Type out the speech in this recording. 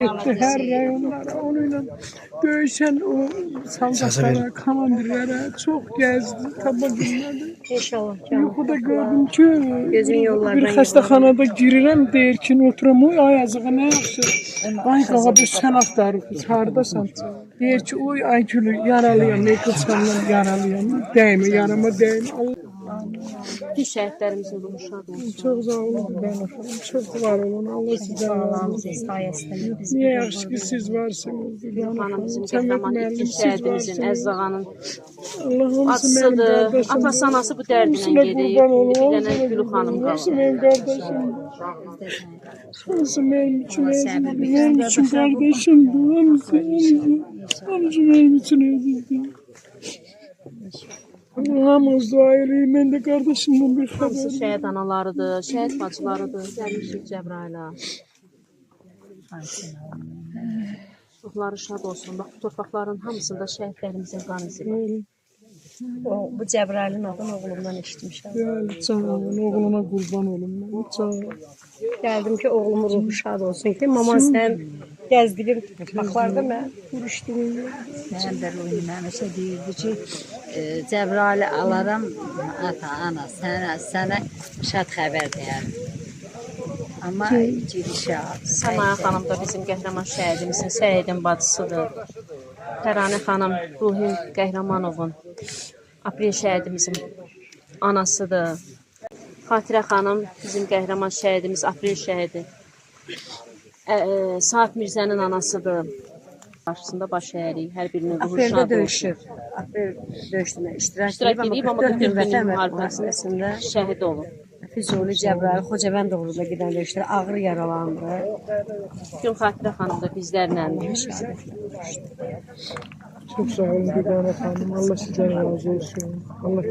Etti her rayonlara onunla dövüşen o saldatlara, komandirlere çok gezdi, tapa bilmedi. İnşallah. Yuxuda gördüm ki Gözün yollardan bir xəstəxanada girirəm, deyir ki, oturam, ay yazığı nə yaxşı. Ay qağa sən axtarırıq, hardasan? Deyir ki, oy Aygülü yaralıyam, ne qılçamdan yaralıyam, dəymə, yarama dəymə. Bütün şəhidlərimizin ruhu şad olsun. Çox sağ olun, ben çok var olun, Allah sizə Allah'ımızın sayesinde biz niye yaxşı ki siz varsınız? Hanımızın, qəhrəman iki şəhidimizin, Əziz ağanın Allah'ım acısıdır. Atası anası bu dərdinə gedir. Bir dənə Gülü xanım qaldı. Benim kardeşim. Hamısı benim için ezildi. Benim için kardeşimdi. Hamısı benim için ezildi. Hamımız dua edeyim. Ben de kardeşimden bir Hamısı haber. şəhid analarıdır, şəhid bacılarıdır. Gəlmişik Cəbrayıla. Ruhları şad olsun. Bax, bu torpaqların hamısında şəhidlərimizin qanı izi var. Bu Cəbrailin adını oğlumdan eşitmişəm. Gel canım, oğluna kurban olun. Canım. Gəldim ki, oğlumun ruhu şad olsun ki, mama sən gəzdiyin torpaqlarda mən görüşdüyüm. Mənim də ruhum həmişə deyirdi ki, Cəbraili alaram, ata, ana, sənə şad xəbər deyərəm. Amma girişat. Səmaya xanım da bizim qəhrəman şəhidimizin, Səidin bacısıdır. Təranə xanım Ruhi Qəhrəmanovun, aprel şəhidimizin anasıdır. Xatirə xanım bizim qəhrəman şəhidimiz, aprel şəhidi. Saat Mirzənin anasıdır. Qarşısında baş əyirik, hər birinin ruhu şad Apreldə olsun. döyüşür. Aprel döyüşünə iştirak İştirak edib, amma 44 günlük müharibəsində şəhid olub. Füzuli, Cəbrayıl, Xocavənd uğrunda gedən döyüşlər ağır yaralandı. Gün Xatirə xanım da bizlərlə Çok sağ olun Gülbana Hanım. Allah sizden razı olsun. Allah